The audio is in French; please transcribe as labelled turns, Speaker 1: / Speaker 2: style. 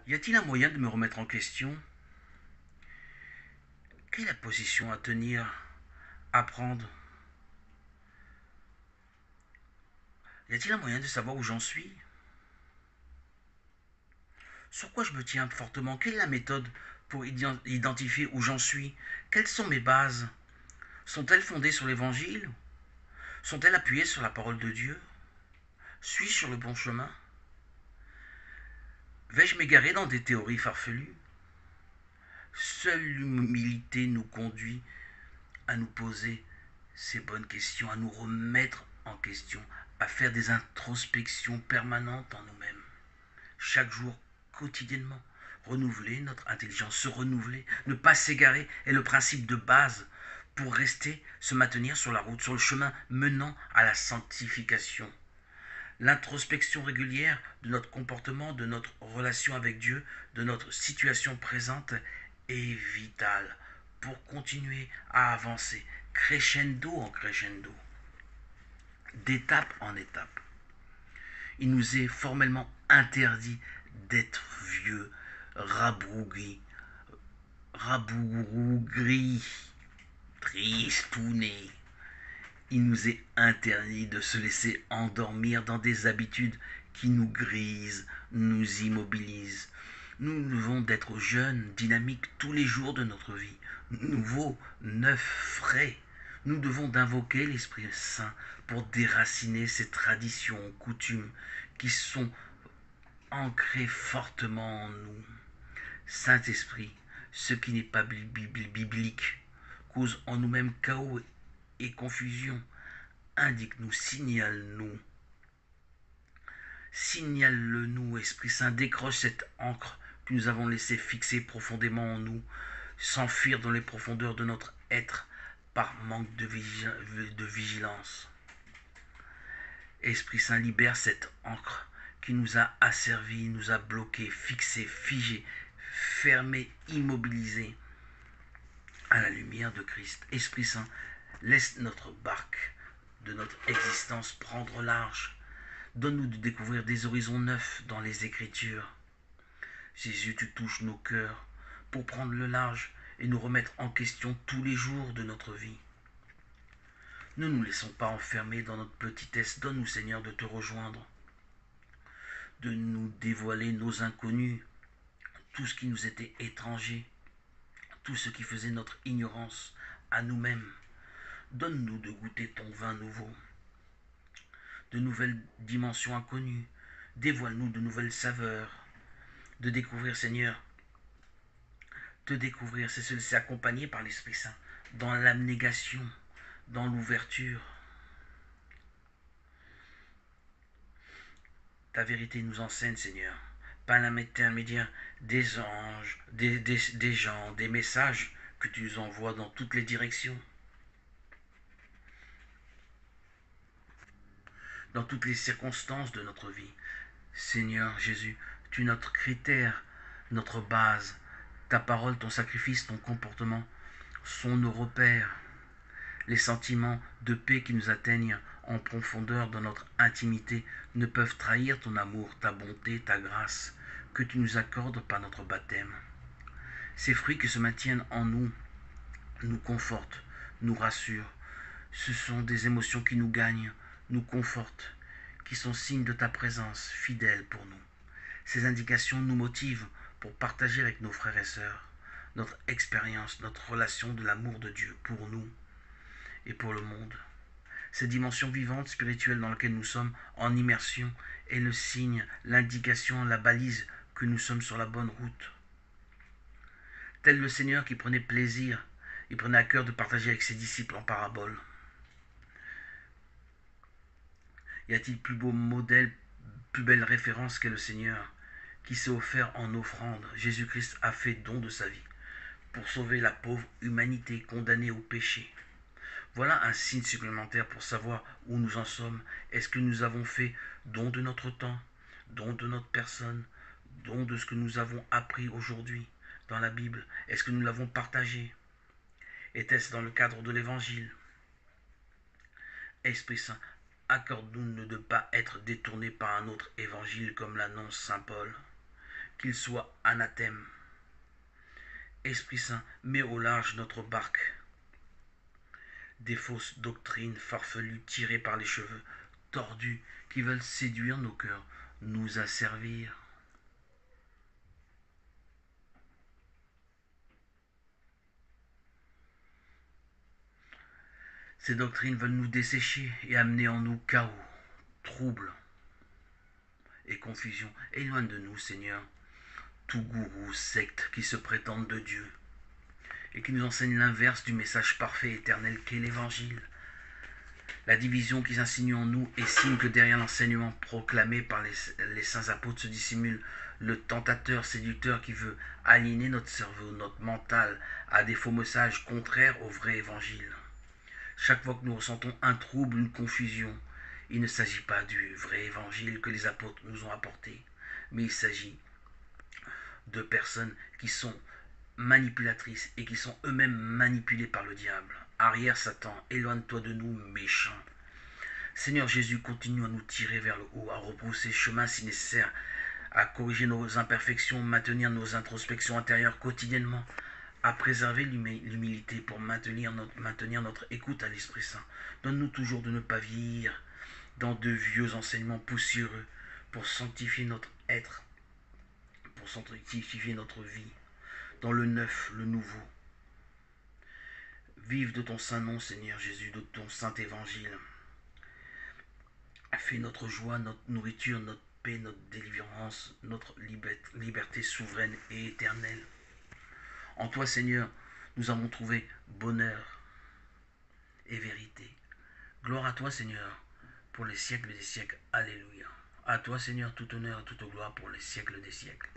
Speaker 1: Y a-t-il un moyen de me remettre en question? Quelle est la position à tenir, à prendre? Y a-t-il un moyen de savoir où j'en suis? Sur quoi je me tiens fortement? Quelle est la méthode pour identifier où j'en suis? Quelles sont mes bases? Sont-elles fondées sur l'évangile? Sont-elles appuyées sur la parole de Dieu? Suis-je sur le bon chemin? Vais-je m'égarer dans des théories farfelues? Seule l'humilité nous conduit à nous poser ces bonnes questions, à nous remettre en question, à faire des introspections permanentes en nous-mêmes. Chaque jour, quotidiennement, renouveler notre intelligence, se renouveler, ne pas s'égarer est le principe de base pour rester, se maintenir sur la route, sur le chemin menant à la sanctification. L'introspection régulière de notre comportement, de notre relation avec Dieu, de notre situation présente est vitale pour continuer à avancer crescendo en crescendo, d'étape en étape. Il nous est formellement interdit d'être vieux, rabougri, rabougri, tristouné. Il nous est interdit de se laisser endormir dans des habitudes qui nous grisent, nous immobilisent. Nous devons être jeunes, dynamiques tous les jours de notre vie, nouveaux, neufs, frais. Nous devons d'invoquer l'Esprit Saint pour déraciner ces traditions, coutumes qui sont ancrées fortement en nous. Saint-Esprit, ce qui n'est pas biblique, cause en nous-mêmes chaos et confusion. Indique-nous, signale-nous. Signale-le-nous, Esprit Saint, décroche cette encre que nous avons laissée fixer profondément en nous, s'enfuir dans les profondeurs de notre être par manque de vigilance. Esprit Saint, libère cette encre qui nous a asservis, nous a bloqués, fixés, figés, fermés, immobilisés à la lumière de Christ. Esprit Saint, laisse notre barque de notre existence prendre large. Donne-nous de découvrir des horizons neufs dans les Écritures. Jésus, tu touches nos cœurs pour prendre le large et nous remettre en question tous les jours de notre vie. Ne nous laissons pas enfermer dans notre petitesse. Donne-nous, Seigneur, de te rejoindre, de nous dévoiler nos inconnus, tout ce qui nous était étranger, tout ce qui faisait notre ignorance à nous-mêmes. Donne-nous de goûter ton vin nouveau, de nouvelles dimensions inconnues. Dévoile-nous de nouvelles saveurs, de découvrir, Seigneur, te découvrir, c'est se laisser accompagner par l'Esprit Saint, dans l'abnégation, dans l'ouverture. Ta vérité nous enseigne, Seigneur, par l'intermédiaire des anges, des gens, des messages que tu nous envoies dans toutes les directions, dans toutes les circonstances de notre vie. Seigneur Jésus, tu es notre critère, notre base. Ta parole, ton sacrifice, ton comportement sont nos repères. Les sentiments de paix qui nous atteignent en profondeur dans notre intimité ne peuvent trahir ton amour, ta bonté, ta grâce que tu nous accordes par notre baptême. Ces fruits qui se maintiennent en nous nous confortent, nous rassurent. Ce sont des émotions qui nous gagnent, nous confortent, qui sont signes de ta présence fidèle pour nous. Ces indications nous motivent pour partager avec nos frères et sœurs notre expérience, notre relation de l'amour de Dieu pour nous et pour le monde. Cette dimension vivante, spirituelle dans laquelle nous sommes en immersion est le signe, l'indication, la balise que nous sommes sur la bonne route. Tel le Seigneur qui prenait plaisir, il prenait à cœur de partager avec ses disciples en parabole. Y a-t-il plus beau modèle, plus belle référence qu'est le Seigneur qui s'est offert en offrande? Jésus-Christ a fait don de sa vie pour sauver la pauvre humanité condamnée au péché. Voilà un signe supplémentaire pour savoir où nous en sommes. Est-ce que nous avons fait don de notre temps, don de notre personne, don de ce que nous avons appris aujourd'hui dans la Bible? Est-ce que nous l'avons partagé? Était-ce dans le cadre de l'Évangile? Esprit Saint, accorde-nous de ne pas être détournés par un autre évangile comme l'annonce Saint Paul. qu'il soit anathème. Esprit Saint, mets au large notre barque des fausses doctrines farfelues tirées par les cheveux, tordues, qui veulent séduire nos cœurs, nous asservir. Ces doctrines veulent nous dessécher et amener en nous chaos, trouble et confusion. Éloigne de nous, Seigneur, tout gourou, secte qui se prétendent de Dieu et qui nous enseigne l'inverse du message parfait et éternel qu'est l'Évangile. La division qui s'insinue en nous est signe que derrière l'enseignement proclamé par les saints apôtres se dissimule le tentateur séducteur qui veut aligner notre cerveau, notre mental à des faux messages contraires au vrai Évangile. Chaque fois que nous ressentons un trouble, une confusion, il ne s'agit pas du vrai Évangile que les apôtres nous ont apporté, mais il s'agit de personnes qui sont manipulatrices et qui sont eux-mêmes manipulées par le diable. Arrière Satan, éloigne-toi de nous, méchants. Seigneur Jésus, continue à nous tirer vers le haut, à rebrousser chemin si nécessaire, à corriger nos imperfections, maintenir nos introspections intérieures quotidiennement, à préserver l'humilité pour maintenir notre écoute à l'Esprit Saint. Donne-nous toujours de ne pas vieillir dans de vieux enseignements poussiéreux pour sanctifier notre être, pour sanctifier notre vie, dans le neuf, le nouveau. Vive de ton saint nom, Seigneur Jésus, de ton saint évangile. Fais notre joie, notre nourriture, notre paix, notre délivrance, notre liberté souveraine et éternelle. En toi, Seigneur, nous avons trouvé bonheur et vérité. Gloire à toi, Seigneur, pour les siècles des siècles. Alléluia. À toi, Seigneur, tout honneur et toute gloire pour les siècles des siècles.